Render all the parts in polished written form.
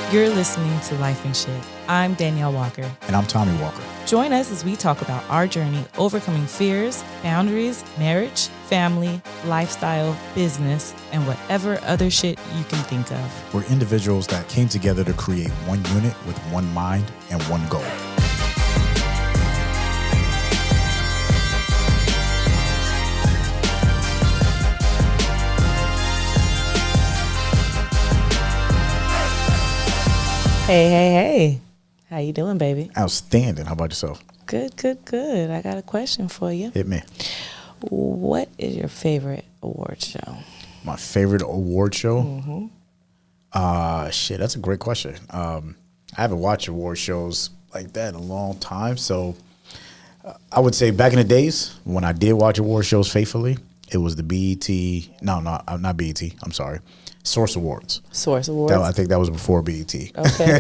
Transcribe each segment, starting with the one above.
You're listening to Life and Shyt. I'm Danielle Walker. And I'm Tommy Walker. Join us as we talk about our journey overcoming fears, boundaries, marriage, family, lifestyle, business, and whatever other shit you can think of. We're individuals that came together to create one unit with one mind and one goal. Hey. How you doing, baby? Outstanding. How about yourself? Good. I got a question for you. Hit me. What is your favorite award show? My favorite award show? Shit, that's a great question. I haven't watched award shows like that in a long time. So I would say back in the days when I did watch award shows faithfully, it was the BET. No, not BET. I'm sorry. Source Awards. Source Awards? I think that was before BET. Okay.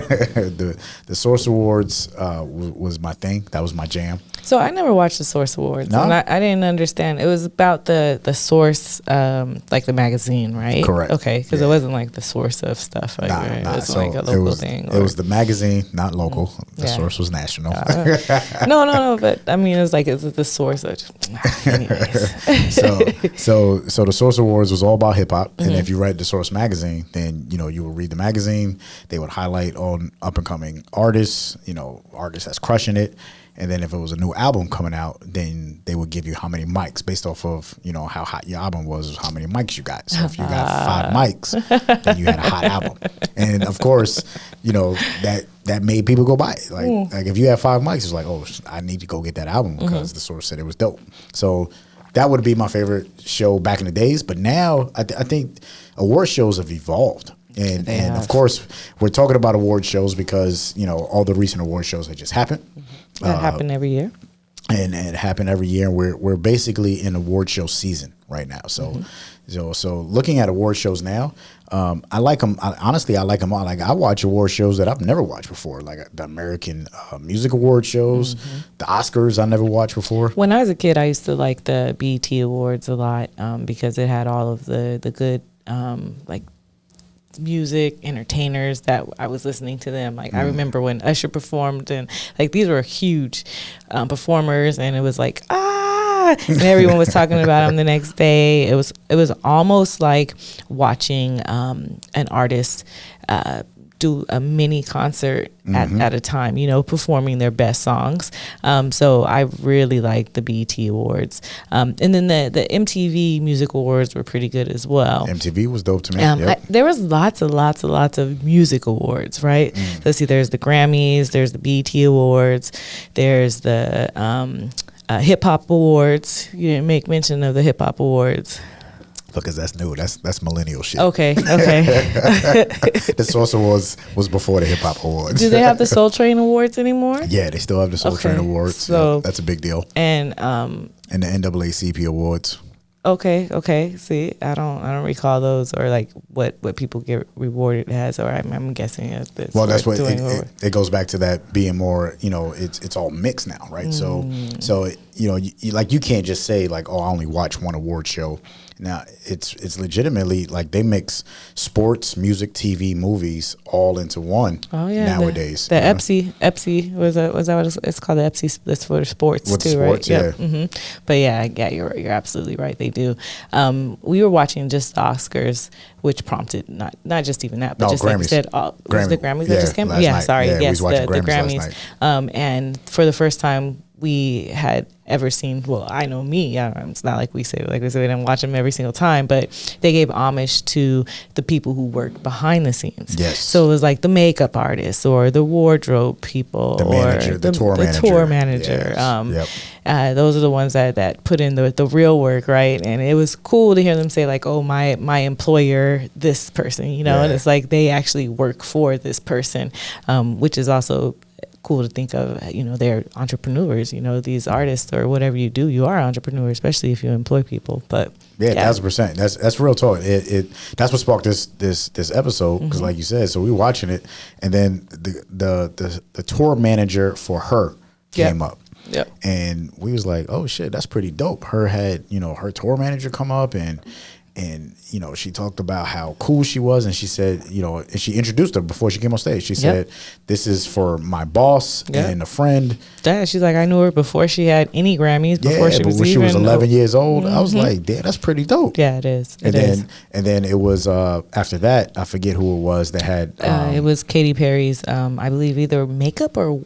the Source Awards was my thing. That was my jam. So I never watched the Source Awards. No? And I didn't understand. It was about the Source, like the magazine, right? Correct. Okay, because it wasn't like the source of stuff. Like, Nah. It was So like a local thing. It was the magazine, not local. The Yeah. Source was national. No. But I mean, it's the source of. Anyways. So the Source Awards was all about hip hop, and if you read the Source magazine, then you would read the magazine. They would highlight on up and coming artists, artists that's crushing it. And then if it was a new album coming out, then they would give you how many mics based off of, how hot your album was, how many mics you got. So if you got 5 mics, then you had a hot album. And of course, that made people go buy it. Like if you had 5 mics, it's like, oh, I need to go get that album because the Source said it was dope. So that would be my favorite show back in the days. But now I think award shows have evolved. And of course, we're talking about award shows because, all the recent award shows that just happened. That happened every year. And it happened every year. We're basically in award show season right now. So looking at award shows now, I like them. Honestly, I like them all. Like I watch award shows that I've never watched before, like the American Music Award shows, the Oscars I never watched before. When I was a kid, I used to like the BET Awards a lot because it had all of the good music entertainers that I was listening to them. Like I remember when Usher performed, and like these were huge performers, and it was like and everyone was talking about him the next day. It was almost like watching an artist do a mini concert at a time, performing their best songs. So I really liked the BET Awards. And then the MTV Music Awards were pretty good as well. MTV was dope to me. There was lots of music awards, right? So see, there's the Grammys, there's the BET Awards, there's the Hip Hop Awards. You didn't make mention of the Hip Hop Awards. Because that's new. That's millennial shit. Okay. The Source Awards was before the Hip Hop Awards. Do they have the Soul Train Awards anymore? Yeah, they still have the Soul Train Awards. So that's a big deal. And the NAACP Awards. Okay. See, I don't recall those or like what people get rewarded as, or I'm guessing it's that's what it goes back to, that being more. It's all mixed now, right? So you can't just say like, oh, I only watch one award show. Now it's legitimately like they mix sports, music, TV, movies all into one. Oh yeah, nowadays. The EPSI was that what it's called? The EPSI. That's for sports with too, sports, right? Yeah. Mm-hmm. But yeah, you're absolutely right. They do. We were watching just the Oscars, which prompted not just even that, but just Grammys. like you said, was the Grammys that just came? Yeah, sorry. Yes, the Grammys. And for the first time we had ever seen, well, I know me, it's not like we say we didn't watch them every single time, but they gave homage to the people who worked behind the scenes. Yes. So it was like the makeup artists or the wardrobe people, the manager, or the tour manager. Yes. Those are the ones that put in the real work, right? And it was cool to hear them say like, oh, my employer, this person, and it's like they actually work for this person, which is also cool to think of. They're entrepreneurs. These artists or whatever you do, you are an entrepreneur, especially if you employ people. But 1,000%. That's real talk. That's what sparked this episode, because like you said, so we were watching it, and then the tour manager for her came up. Yep. And we was like, oh shit, that's pretty dope. Her had her tour manager come up, and and you know, she talked about how cool she was, and she said, you know, and she introduced her before she came on stage. She said, "This is for my boss and a friend." Yeah, she's like, I knew her before she had any Grammys. Before she was when even, she was 11 years old, I was like, "Damn, that's pretty dope." Yeah, it is. And then it was after that, I forget who it was that had. It was Katy Perry's, I believe, either makeup or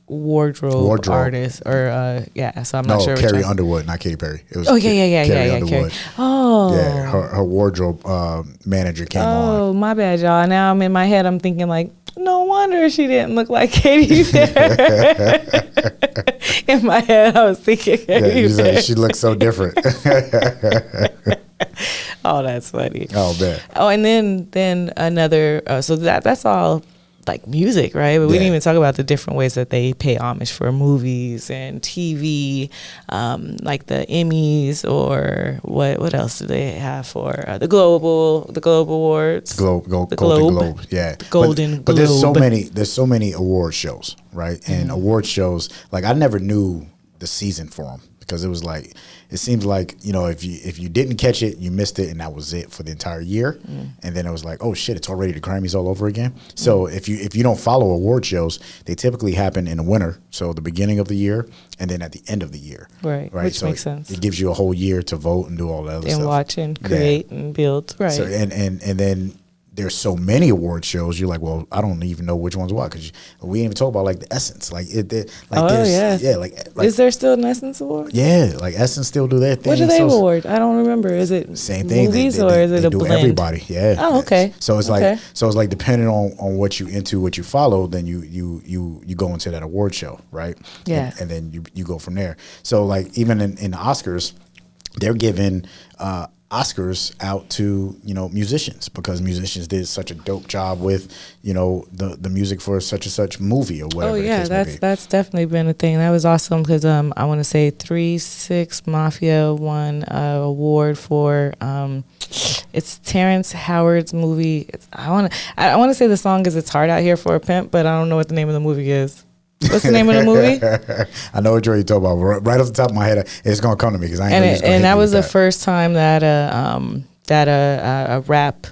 wardrobe artist, or So I'm not sure. Carrie Underwood, not Katy Perry. It was Carrie Underwood. Oh, yeah, her wardrobe manager came on. Oh, my bad, y'all. Now I'm in my head. I'm thinking like, no wonder she didn't look like Katy Perry. In my head, I was thinking Katy Perry. She looks so different. Oh, that's funny. Oh, man. Oh, and then another. So that's all like music, right? But we didn't even talk about the different ways that they pay homage for movies and TV, like the Emmys, or what else do they have for the Globe Awards? Golden Globe, yeah. Golden Globe. But there's so many award shows, right? And award shows, like, I never knew the season for them, because it seems like, you know, if you didn't catch it, you missed it, and that was it for the entire year. And then it was like, oh shit, it's already the Grammys all over again. So if you don't follow award shows, they typically happen in the winter, so the beginning of the year, and then at the end of the year. Right. Which so makes sense. It gives you a whole year to vote and do all that other stuff. And watch and create and build. Right. So, and then there's so many award shows. You're like, well, I don't even know which one's what, because we didn't even talk about like the Essence, like is there still an Essence Award? Yeah, like Essence still do their thing. What do they award? I don't remember. Is it same thing? Movies or is it a blend? Everybody, yeah. Oh, okay. So it's like depending on what you into, what you follow, then you go into that award show, right? Yeah, and then you go from there. So like even in the Oscars, they're giving Oscars out to, you know, musicians, because musicians did such a dope job with, you know, the music for such and such movie or whatever. Oh yeah, that's definitely been a thing. That was awesome, because I want to say 3 6 Mafia won an award for it's Terrence Howard's movie. I want to say the song is "It's Hard Out Here for a Pimp," but I don't know what the name of the movie is. What's the name of the movie? I know what you're talking about. Right off the top of my head, it's gonna come to me, because I ain't. And that was the first time that a rap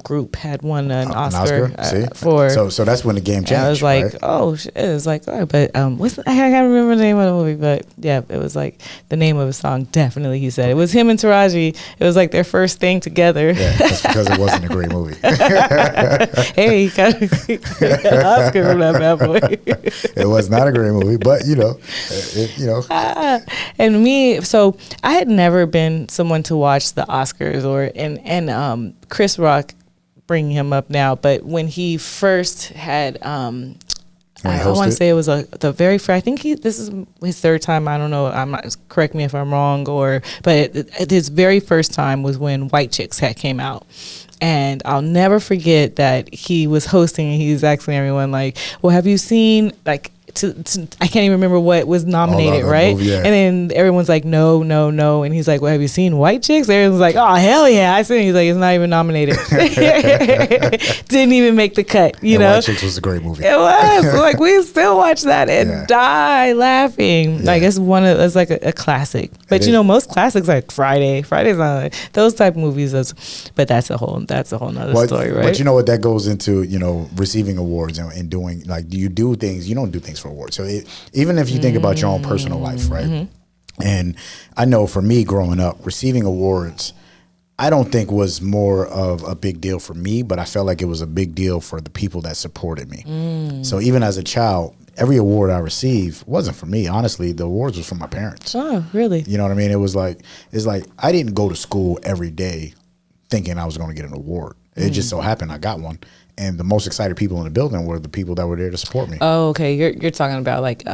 group had won an Oscar for. So that's when the game changed. I was like, right? oh shit. It was like, oh, but I can't remember the name of the movie, but yeah, it was like the name of a song. Definitely, he said it was him and Taraji. It was like their first thing together. Yeah, that's because it wasn't a great movie. Hey, he got an Oscar from that bad boy. It was not a great movie, but you know. And me, so I had never been someone to watch the Oscars and Chris Rock, bringing him up now, but when he first had, I want to say it was the very first. I think this is his third time. I don't know. I'm not. Correct me if I'm wrong. But his very first time was when White Chicks had came out. And I'll never forget that he was hosting, and he was asking everyone like, "Well, have you seen like?" I can't even remember what was nominated, right? Movie, yeah. And then everyone's like, no. And he's like, well, have you seen White Chicks? Everyone's like, oh, hell yeah, I seen it. He's like, it's not even nominated. Didn't even make the cut, you know? White Chicks was a great movie. It was. Like, we still watch that and die laughing. Yeah. Like, it's like a classic. But, you know, most classics like Friday's not those type of movies. But that's a whole nother story, right? But you know what? That goes into, you know, receiving awards and doing, like, you don't do things for awards. So even if you think about your own personal life, right? Mm-hmm. And I know for me growing up, receiving awards, I don't think was more of a big deal for me, but I felt like it was a big deal for the people that supported me. So even as a child, every award I received wasn't for me. Honestly, the awards was for my parents. Oh, really? You know what I mean? It's like I didn't go to school every day thinking I was going to get an award. It just so happened I got one. And the most excited people in the building were the people that were there to support me. Oh, okay. You're talking about like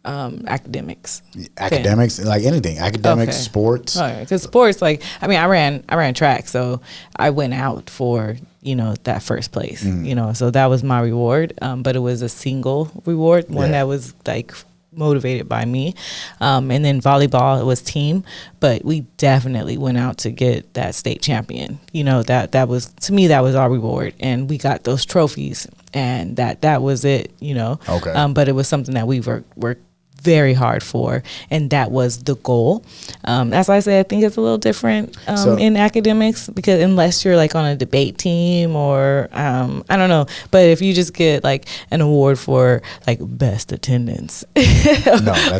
academics. Academics, like anything. Academics, sports. Because sports, like, I mean, I ran track, so I went out for, you know, that first place. You know, so that was my reward. But it was a single reward, one that was like motivated by me. And then volleyball, it was team, but we definitely went out to get that state champion. You know, that was, to me, that was our reward, and we got those trophies, and that was it, you know. Okay. But it was something that we worked very hard for, and that was the goal. That's why I say I think it's a little different in academics, because unless you're like on a debate team or I don't know, but if you just get like an award for like best attendance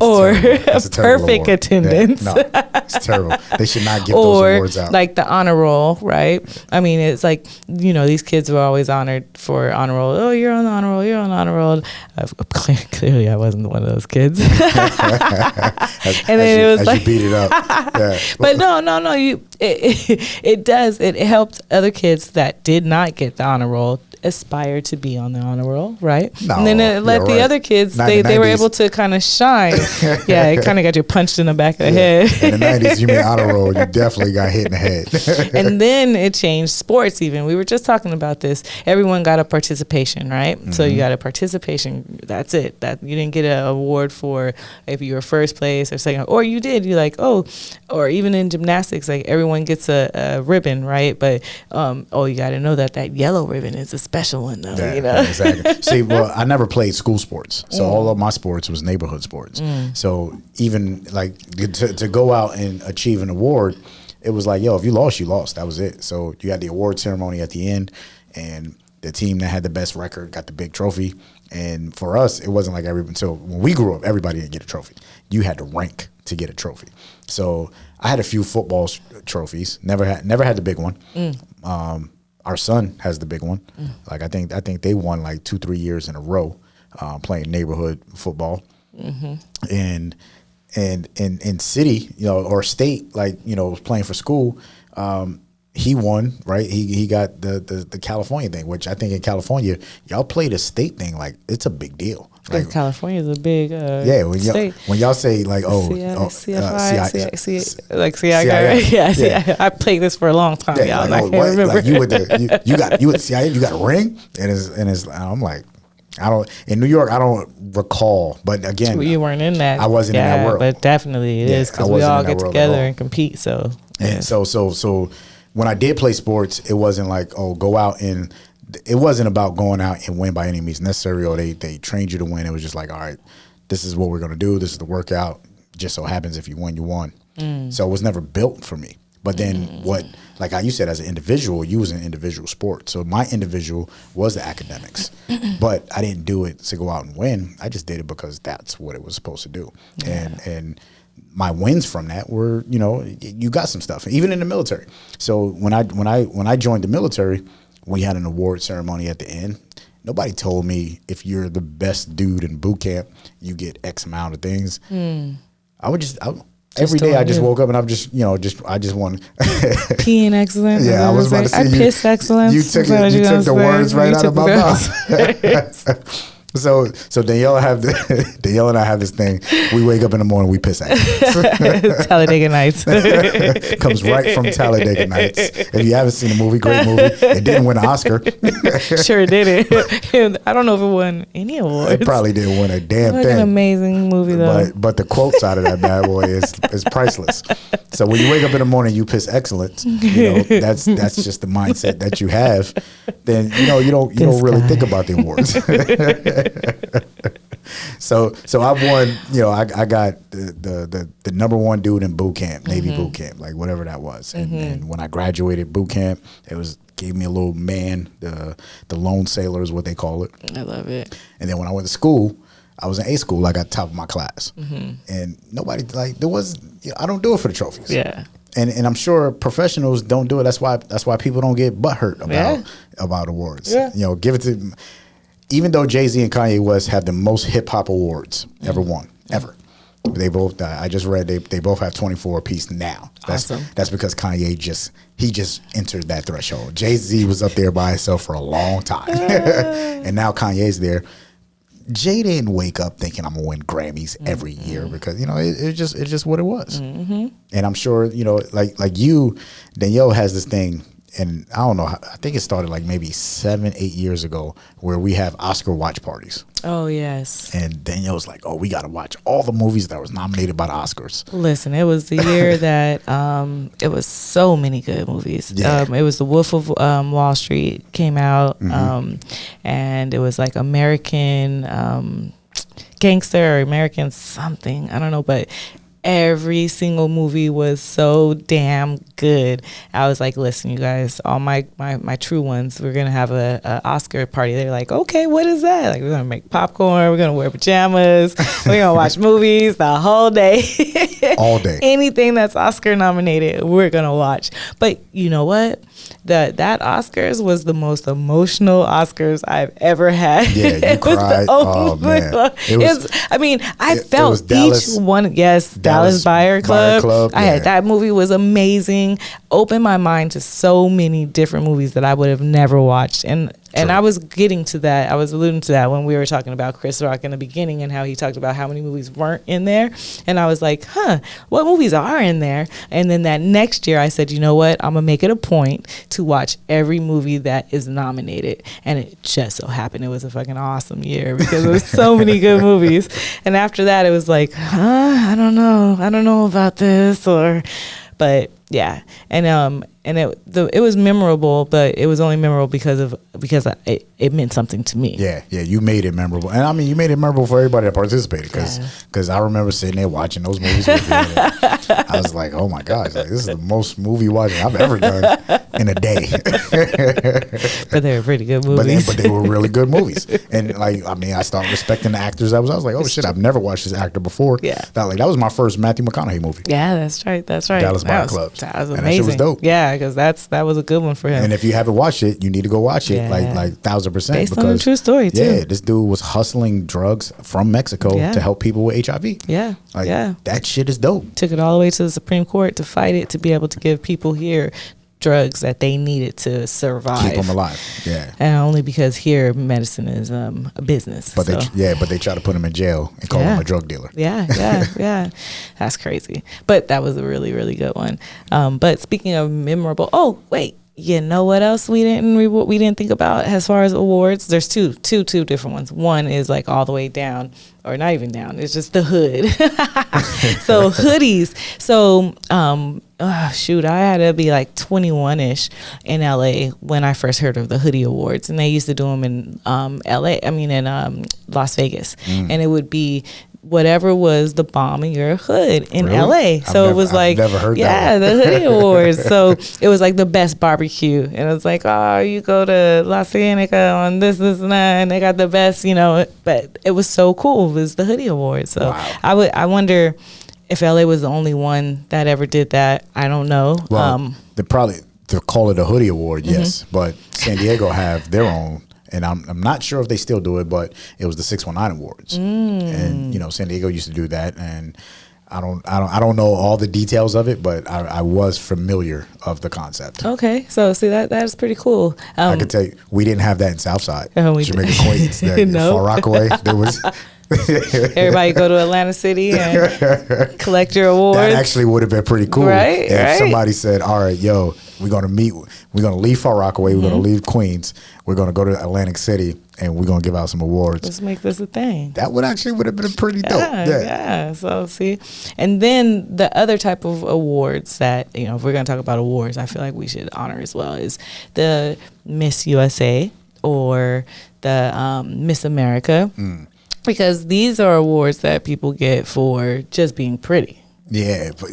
or perfect attendance, no, it's terrible. They should not give those awards out. Like the honor roll, right? I mean, it's like, you know, these kids were always honored for honor roll. Oh, you're on the honor roll. You're on the honor roll. Clearly, I wasn't one of those kids. And then it was like, you beat it up. Yeah. But no. It does. It helped other kids that did not get the honor roll aspire to be on the honor roll, right? No, and then it let the other kids, they were able to kind of shine. Yeah, it kind of got you punched in the back of the head. In the 90s, you mean honor roll, you definitely got hit in the head. And then it changed sports even. We were just talking about this. Everyone got a participation, right? Mm-hmm. So you got a participation. That's it. That you didn't get an award for if you were first place or second, or you did. You're like, oh, or even in gymnastics, like everyone gets a ribbon, right? But you got to know that yellow ribbon is a special one, though. Yeah, you know, exactly. See, well, I never played school sports, so all of my sports was neighborhood sports. So even like to go out and achieve an award, it was like, yo, if you lost, you lost. That was it. So you had the award ceremony at the end, and the team that had the best record got the big trophy. And for us, it wasn't like everyone. So when we grew up, everybody didn't get a trophy. You had to rank to get a trophy. So I had a few football trophies. Never had the big one. Our son has the big one. Like I think they won like 2-3 years in a row playing neighborhood football. And in city, you know, or state, like, you know, playing for school. He won, right? He got the California thing, which I think in California, y'all play the state thing like it's a big deal. Like California is a big state. When y'all say like CFI, like CI, I played this for a long time. Yeah, y'all. I can't remember. Like you with CIA, you got a ring, and it's I'm like, I don't, in New York, I don't recall, but again, you weren't in that. I wasn't in that world, but definitely it is, because we all get together and compete. So and so when I did play sports, it wasn't like, oh, go out and. It wasn't about going out and win by any means necessary, or they trained you to win. It was just like, all right, this is what we're going to do. This is the workout. Just so happens if you win, you won. So it was never built for me. But then like you said, as an individual, you was an individual sport. So my individual was the academics. But I didn't do it to go out and win. I just did it because that's what it was supposed to do. Yeah. And my wins from that were, you know, you got some stuff, even in the military. So when I joined the military, we had an award ceremony at the end. Nobody told me if you're the best dude in boot camp, you get X amount of things. Every day I just woke up and I'm just, you know, I just want peeing excellent. Yeah, I was about to say, I piss excellence. You took the words right out of my mouth. So Danielle and I have this thing. We wake up in the morning, we piss excellence. Talladega Nights. Comes right from Talladega Nights. If you haven't seen the movie, great movie. It didn't win an Oscar. Sure didn't. I don't know if it won any awards. It probably didn't win a damn thing. An amazing movie though. But the quotes out of that bad boy is priceless. So when you wake up in the morning, you piss excellence. You know, that's just the mindset that you have. Then you know you don't really think about the awards. So I've won, you know, I got the number one dude in boot camp, Navy boot camp, like whatever that was. And when I graduated boot camp, gave me a little man, the lone sailor is what they call it. I love it. And then when I went to school, I was in A school, I got top of my class. And nobody, like, I don't do it for the trophies. Yeah. And I'm sure professionals don't do it. That's why people don't get butthurt about awards. Yeah. You know, give it to, even though Jay-Z and Kanye West have the most hip hop awards ever won, ever. They both, I just read, they both have 24 apiece now. Awesome. That's because Kanye just entered that threshold. Jay-Z was up there by himself for a long time. And now Kanye's there. Jay didn't wake up thinking I'm gonna win Grammys every year, because, you know, it's just what it was. And I'm sure, you know, like you, Danielle has this thing, and I don't know, I think it started like maybe 7-8 years ago, where we have Oscar watch parties. Oh, yes. And Danielle's like, oh, we got to watch all the movies that was nominated by the Oscars. Listen, it was the year that it was so many good movies. Yeah. It was The Wolf of Wall Street came out, and it was like American Gangster or American something. I don't know, but every single movie was so damn good. I was like, listen, you guys, all my true ones, we're gonna have a Oscar party. They're like, okay, what is that? Like, we're gonna make popcorn, we're gonna wear pajamas, we're gonna watch movies the whole day. All day. Anything that's Oscar nominated, we're gonna watch. But you know what? That Oscars was the most emotional Oscars I've ever had. Yeah, you cried. Oh man, I mean, I felt each one. Yes, Dallas Buyer Club. I had that movie was amazing. Opened my mind to so many different movies that I would have never watched. And I was getting to that. I was alluding to that when we were talking about Chris Rock in the beginning and how he talked about how many movies weren't in there. And I was like, what movies are in there? And then that next year I said, you know what? I'm going to make it a point to watch every movie that is nominated. And it just so happened it was a fucking awesome year because there was so many good movies. And after that, it was like, I don't know about this but yeah. And it was memorable, but it was only memorable because it meant something to me. Yeah, you made it memorable, and I mean you made it memorable for everybody that participated because I remember sitting there watching those movies with you. I was like, oh my gosh, like, this is the most movie watching I've ever done in a day. But they were pretty good movies. But they were really good movies, and like I mean I started respecting the actors. I was like, oh shit, I've never watched this actor before. Yeah, that was my first Matthew McConaughey movie. Yeah, that's right. Dallas Buyer Club. That was amazing. And that shit was dope. Yeah, because that was a good one for him. And if you haven't watched it, you need to go watch it, like 1000%. Based on a true story too. Yeah, this dude was hustling drugs from Mexico to help people with HIV. Yeah, that shit is dope. Took it all the way to the Supreme Court to fight it, to be able to give people here drugs that they needed to survive, keep them alive. Yeah, and only because here medicine is a business. But they try to put him in jail and call him a drug dealer. Yeah, that's crazy. But that was a really, really good one. But speaking of memorable, you know what else we didn't think about as far as awards? There's two different ones. One is like all the way down, or not even down. It's just the hood. So hoodies. So I had to be like 21ish in LA when I first heard of the hoodie awards, and they used to do them in Las Vegas, and it would be whatever was the bomb in your hood in LA. So it was like, I've never heard that. The hoodie awards. So it was like the best barbecue. And it was like, you go to La Cienega on this and that, and they got the best, but it was so cool. It was the hoodie awards. So wow. I wonder if LA was the only one that ever did that. I don't know. Well, they probably to call it a hoodie award, yes. But San Diego have their own. And I'm not sure if they still do it, but it was the 619 Awards, and San Diego used to do that, and I don't know all the details of it, but I was familiar of the concept. Okay, so see that is pretty cool. I can tell you, we didn't have that in Southside, Jamaica, Queens, Far Rockaway. There was. Everybody go to Atlantic City and collect your awards. That actually would have been pretty cool. Right, if somebody said, all right, yo, we're going to leave Far Rockaway, we're going to leave Queens, we're going to go to Atlantic City, and we're going to give out some awards. Let's make this a thing. That would have been pretty dope. Yeah. So see, and then the other type of awards that, if we're going to talk about awards, I feel like we should honor as well is the Miss USA or the Miss America. Because these are awards that people get for just being pretty. Yeah, but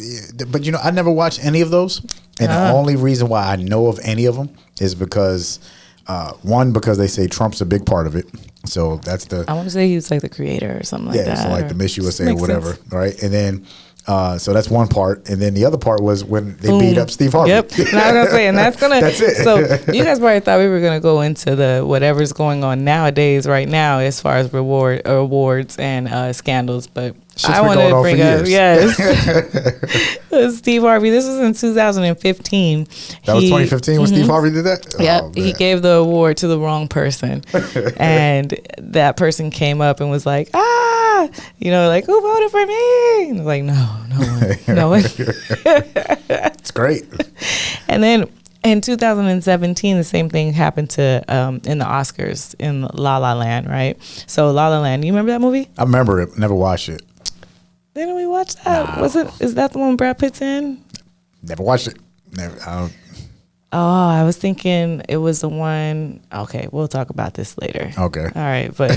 I never watched any of those. And the only reason why I know of any of them is because, because they say Trump's a big part of it. So that's I want to say he was like the creator or something like that. Yeah, so like the Miss USA or whatever, right? And then, so that's one part. And then the other part was when they beat up Steve Harvey. Yep. And I was going to say, and that's it. So you guys probably thought we were going to go into the whatever's going on nowadays right now as far as awards and scandals, but I want to bring up, Steve Harvey. This was in 2015. That was 2015 when Steve Harvey did that? Yep. Oh, he gave the award to the wrong person. And that person came up and was like, like, who voted for me? And I was like, no one. It's great. And then in 2017, the same thing happened to in the Oscars in La La Land, right? So La La Land, you remember that movie? I remember it. Never watched it. Didn't we watch that? No. Is that the one Brad Pitt's in? Never watched it. Never. Oh, I was thinking it was the one. Okay, we'll talk about this later. Okay. All right, but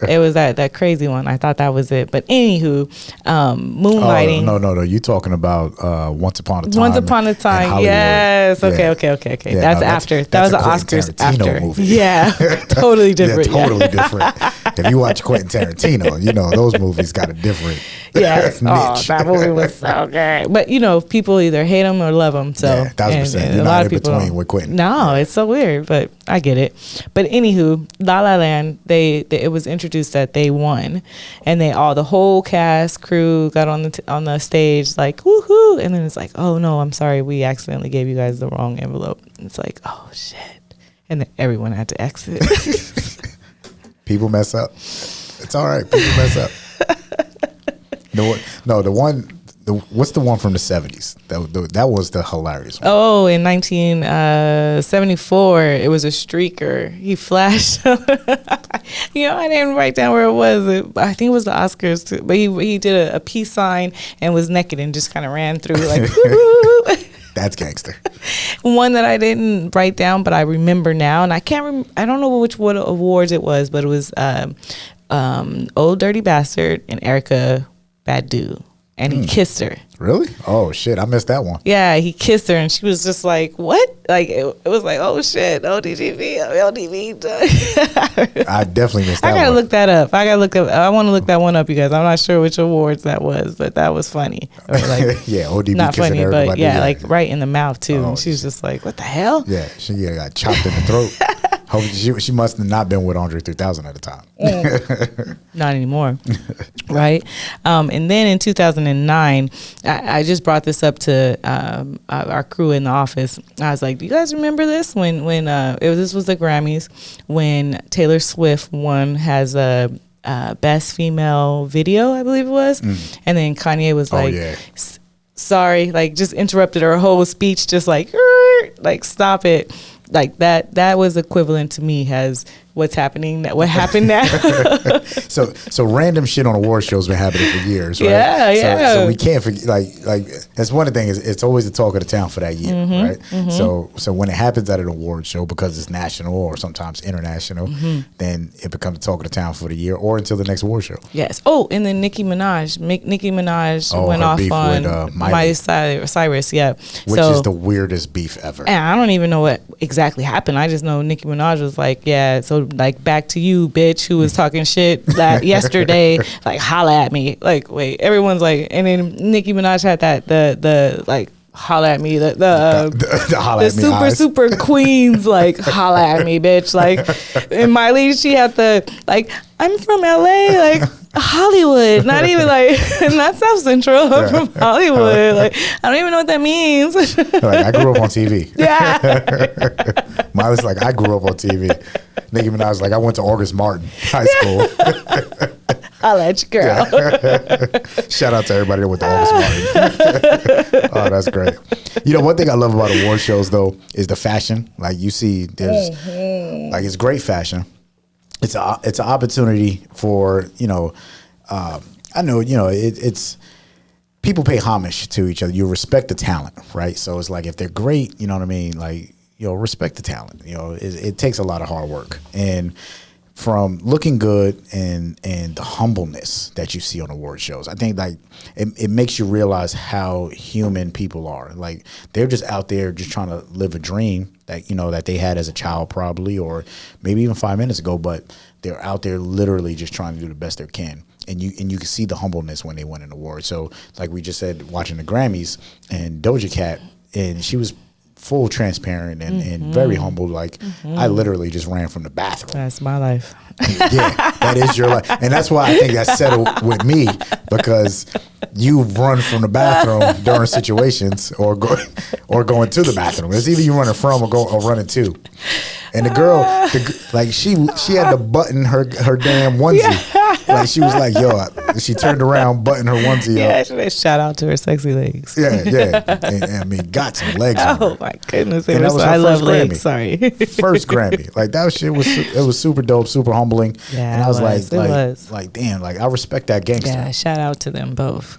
it was that crazy one. I thought that was it. But anywho, moonlighting. Oh, no. You talking about Once Upon a Time? Once Upon a Time. Yes. Okay. Yeah, that's after. That was the Oscars after. Movie. Yeah. Totally different. Yeah, totally different. If you watch Quentin Tarantino, you know those movies got a different yes. niche. Oh, that movie was so good. But people either hate him or love him. So yeah, 1,000%. You're not in between with Quentin. No, it's so weird, but I get it. But anywho, La La Land, it was introduced that they won, and the whole cast crew got on the stage like woohoo, and then it's like, oh no, I'm sorry, we accidentally gave you guys the wrong envelope. It's like, oh shit, and then everyone had to exit. People mess up. It's all right. People mess up. What's the one from the 70s? That was the hilarious one. Oh, in 1974, it was a streaker. He flashed. I didn't write down where it was. I think it was the Oscars too. But he did a peace sign and was naked and just kind of ran through like. That's gangster. One that I didn't write down, but I remember now, and I can't. I don't know what awards it was, but it was Old Dirty Bastard and Erykah Badu. And he kissed her. Really? Oh, shit. I missed that one. Yeah, he kissed her, and she was just like, what? Like, it was like, oh, shit, ODGV, LDV. I definitely missed that one. I got to look that up. I want to look that one up, you guys. I'm not sure which awards that was, but that was funny. Or like, yeah, ODB not kissing funny, everybody. but yeah, like right in the mouth, too. Oh, and she was just like, what the hell? Yeah, she got chopped in the throat. She must have not been with Andre 3000 at the time. Not anymore. Right? And then in 2009, I just brought this up to our crew in the office. I was like, do you guys remember this? This was the Grammys, when Taylor Swift won as a Best Female Video, I believe it was. And then Kanye was like, sorry, like just interrupted her whole speech, just like stop it. Like that was equivalent to me as what happened now. so random shit on award shows been happening for years, right? Yeah. So we can't forget, like that's one of the things, it's always the talk of the town for that year, right? So when it happens at an award show, because it's national or sometimes international, then it becomes the talk of the town for the year or until the next award show. Yes. Oh, and then Nicki Minaj went off on Miley Cyrus, yeah. Which is the weirdest beef ever. And I don't even know what exactly happened. I just know Nicki Minaj was like, yeah, so like back to you, bitch, who was talking shit yesterday, like holla at me. Like, wait, everyone's like, and then Nicki Minaj had the like holla at me, the super queens, like holla at me, bitch. Like, and Miley, she had the like, I'm from LA, like Hollywood, not even like not South Central. I'm from Hollywood. Like, I don't even know what that means. Like, I grew up on TV. Yeah. Miley's like, I grew up on TV. Nicki Minaj like, I went to August Martin High School. I'll let you, girl. Yeah. Shout out to everybody that went to August Martin. Oh, that's great. You know, one thing I love about award shows though is the fashion. Like, you see, there's like, it's great fashion. It's an opportunity for, I know, it's people pay homage to each other. You respect the talent, right? So it's like, if they're great, you know what I mean? Like, respect the talent. It takes a lot of hard work. And from looking good and the humbleness that you see on award shows, I think like it makes you realize how human people are. Like, they're just out there just trying to live a dream that, that they had as a child probably, or maybe even 5 minutes ago, but they're out there literally just trying to do the best they can. And you can see the humbleness when they win an award. So like we just said, watching the Grammys and Doja Cat, and she was full transparent and very humble. Like, I literally just ran from the bathroom. That's my life. Yeah, that is your life. And that's why I think that's settled with me, because you run from the bathroom during situations or going to the bathroom. It's either you running from or running to. And the girl, she had to button her damn onesie. Yeah. Like, she was like, yo, she turned around, buttoned her onesie up. Yeah, shout out to her sexy legs. Yeah. And, I mean, got some legs on her. Oh, my goodness. I love legs. Grammy. Sorry. First Grammy. Like, that shit was super dope, super humbling. Yeah, and I was like, damn, like, I respect that gangster. Yeah, shout out to them both.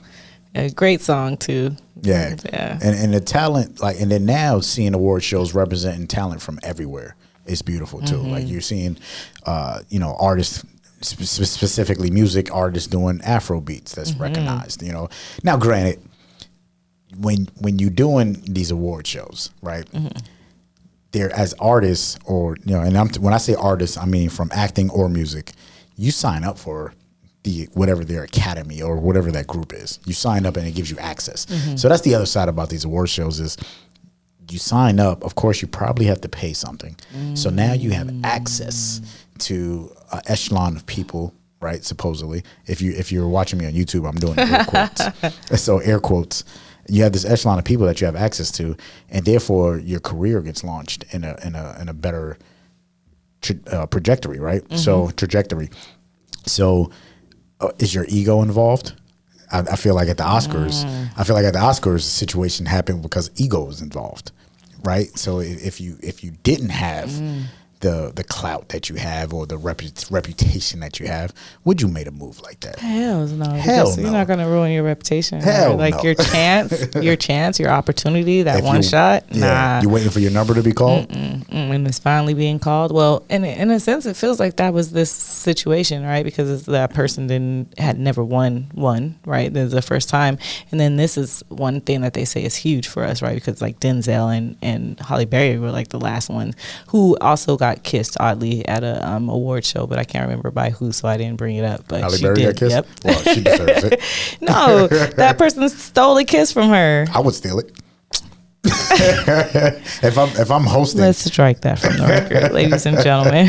A great song too. Yeah. Yeah. And the talent, like, and then now seeing award shows representing talent from everywhere is beautiful too. Like you're seeing, you know, artists, specifically music artists doing Afro beats that's recognized, you know. Now, granted, when you're doing these award shows, right, they're as artists, or, you know, and when I say artists, I mean from acting or music, you sign up for whatever their academy or whatever that group is. You sign up and it gives you access. So that's the other side about these award shows is you sign up, of course you probably have to pay something. So now you have access to an echelon of people, right? Supposedly, if you're watching me on YouTube, I'm doing air quotes. So air quotes. You have this echelon of people that you have access to, and therefore your career gets launched in a better trajectory, right? So trajectory. So is your ego involved? I feel like at the Oscars, the situation happened because ego was involved, right? So if you didn't have the clout that you have or the reputation that you have, would you made a move like that? Hell no. Hell no. You're not going to ruin your reputation. Hell like no. your chance, your opportunity, that one shot. Nah. You waiting for your number to be called? And it's finally being called. Well, in a sense, it feels like that was this situation, right? Because that person had never won one, right? This is the first time. And then this is one thing that they say is huge for us, right? Because like Denzel and Halle Berry were like the last ones who also got kissed oddly at a award show, but I can't remember by who, so I didn't bring it up. But Halle she Berry did. got kissed? Yep. Well, she deserves it. No, that person stole a kiss from her. I would steal it. if I'm hosting, Let's strike that from the record, ladies and gentlemen.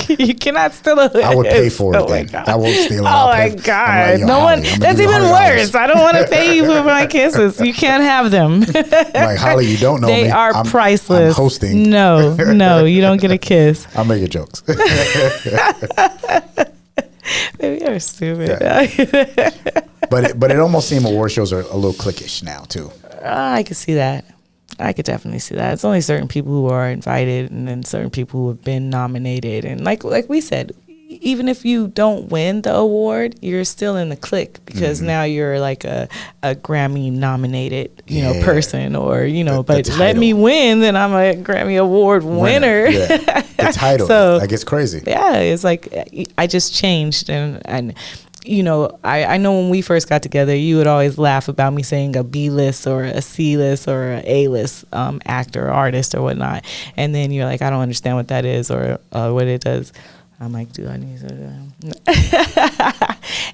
You cannot steal a kiss. I would pay for it. Oh my Then God. I won't steal it. Oh my God! No one. That's even worse. I don't want to pay you for my kisses. You can't have them. Like, Holly, you don't know me. They are priceless. I'm hosting. No, you don't get a kiss. I'm making jokes. Baby, you're stupid. Yeah. But it almost seems award shows are a little cliquish now too. I could see that. I could definitely see that. It's only certain people who are invited, and then certain people who have been nominated. And like we said, even if you don't win the award, you're still in the clique because now you're like a Grammy nominated, person, or but let me win, then I'm a Grammy Award winner. Yeah. The title, So, like, it's crazy. Yeah, it's like I just changed, and I know when we first got together, you would always laugh about me saying a B-list or a C-list or a A-list actor or artist or whatnot, and then you're like, I don't understand what that is or what it does. I'm like, do I need to?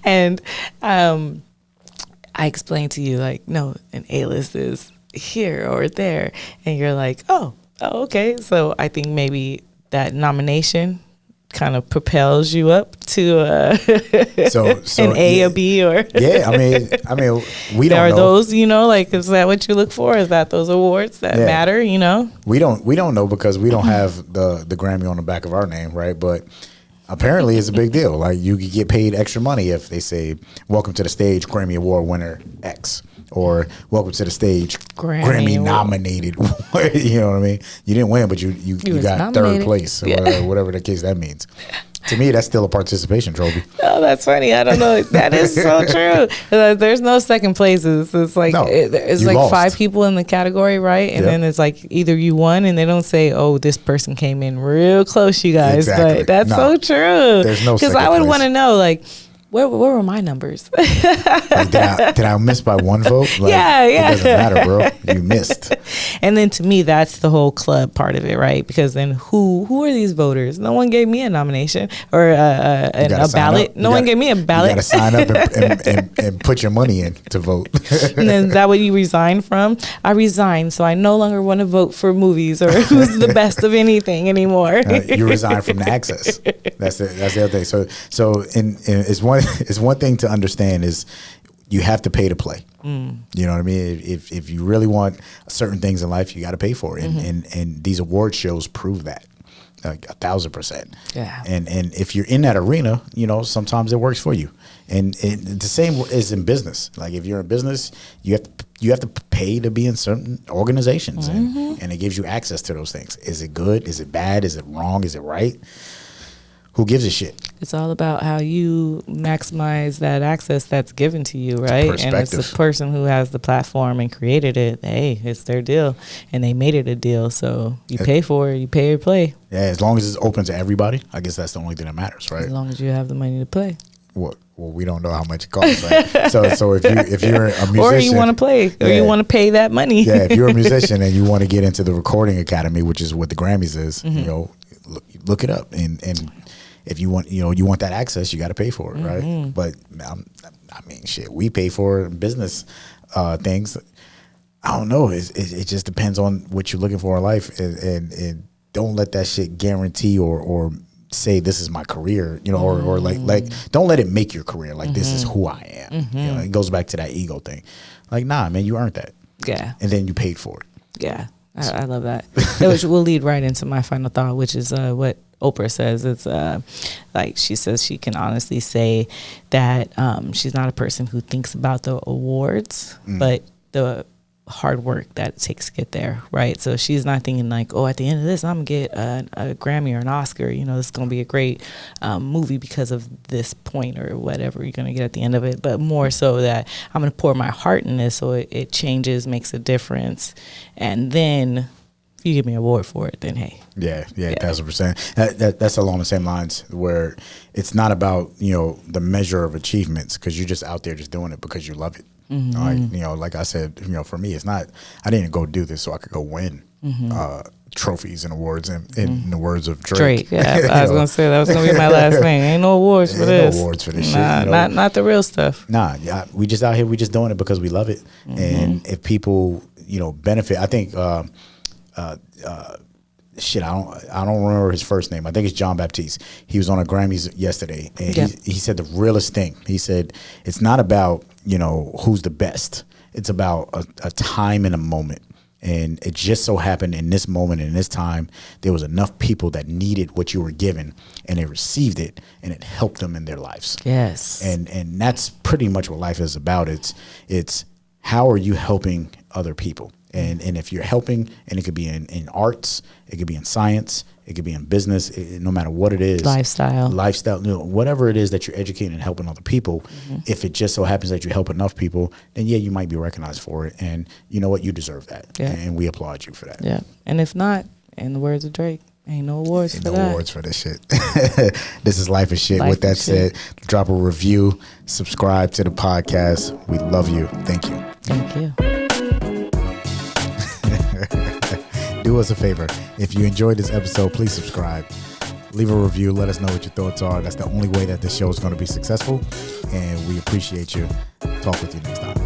And I explained to you, like, no, an A-list is here or there. And you're like, oh, okay. So I think maybe that nomination kind of propels you up to so an A, a B, or yeah. I mean, we don't know. Those, like, is that what you look for? Is that those awards that matter? We don't know because we don't have the Grammy on the back of our name, right? But apparently, it's a big deal. Like, you could get paid extra money if they say, "Welcome to the stage, Grammy Award winner X," or "Welcome to the stage, Grammy nominated." You know what I mean? You didn't win, but you got nominated. Third place, or whatever the case that means. To me, that's still a participation trophy. Oh, that's funny. I don't know. That is so true. There's no second places. It's like it's like lost. 5 people in the category, right? And then it's like either you won, and they don't say, "Oh, this person came in real close, you guys." Exactly. But that's so true. There's no. Because I would want to know, like, where were my numbers? Like, did I miss by one vote? Like, yeah. It doesn't matter, bro. You missed. And then to me, that's the whole club part of it, right? Because then who are these voters? No one gave me a nomination or a ballot. No one gave me a ballot. You got to sign up and put your money in to vote. And then is that what you resign from? I resigned, so I no longer want to vote for movies or who's the best of anything anymore. You resign from the access. That's the other thing. So it's one thing to understand is you have to pay to play. You know what I mean? If you really want certain things in life, you got to pay for it. And these award shows prove that, like 1,000%. Yeah. And if you're in that arena, sometimes it works for you. And the same is in business. Like, if you're in business, you have to pay to be in certain organizations, and it gives you access to those things. Is it good? Is it bad? Is it wrong? Is it right? Who gives a shit? It's all about how you maximize that access that's given to you, right? And it's the person who has the platform and created it. Hey, it's their deal, and they made it a deal. So you pay for it, you pay or play. Yeah, as long as it's open to everybody, I guess that's the only thing that matters, right? As long as you have the money to play. Well, we don't know how much it costs. Right? so if you're a musician, or you want to play, or you want to pay that money. Yeah, if you're a musician and you want to get into the recording academy, which is what the Grammys is, you know, look it up, and if you want, you want that access, you got to pay for it, right? But I mean, shit, we pay for business things. I don't know. It just depends on what you're looking for in life, and don't let that shit guarantee or say this is my career, or like don't let it make your career. Like this is who I am. It goes back to that ego thing. Like, nah, man, you earned that. Yeah, and then you paid for it. Yeah, I love that. Which will lead right into my final thought, which is what Oprah says. It's like she says she can honestly say that she's not a person who thinks about the awards, but the hard work that it takes to get there, right? So she's not thinking like, oh, at the end of this, I'm gonna get a Grammy or an Oscar. This is gonna be a great movie because of this point or whatever you're gonna get at the end of it. But more so that I'm gonna pour my heart in this, so it changes, makes a difference, and then if you give me an award for it, then hey. Yeah, 1,000%. That's along the same lines, where it's not about the measure of achievements, because you're just out there just doing it because you love it. Like I said, for me, it's not. I didn't go do this so I could go win trophies and awards. In the words of Drake. Yeah, I was gonna say that was gonna be my last thing. Ain't no awards for this. No awards for this shit. Not the real stuff. Nah, yeah, we just out here. We just doing it because we love it. And if people benefit, I think. Shit, I don't remember his first name. I think it's John Baptiste. He was on a Grammys yesterday, and he said the realest thing. He said it's not about who's the best. It's about a time and a moment. And it just so happened in this moment, in this time, there was enough people that needed what you were given, and they received it, and it helped them in their lives. Yes. And that's pretty much what life is about. It's how are you helping other people? And if you're helping, and it could be in arts, it could be in science, it could be in business, no matter what it is. Lifestyle, whatever it is that you're educating and helping other people, if it just so happens that you help enough people, then yeah, you might be recognized for it. And you know what? You deserve that. Yeah. And we applaud you for that. Yeah. And if not, in the words of Drake, ain't no awards for that. No awards for this shit. This is Life is Shit. With that said, drop a review, subscribe to the podcast. We love you. Thank you. Thank you. Do us a favor. If you enjoyed this episode, please subscribe. Leave a review. Let us know what your thoughts are. That's the only way that this show is going to be successful. And we appreciate you. Talk with you next time.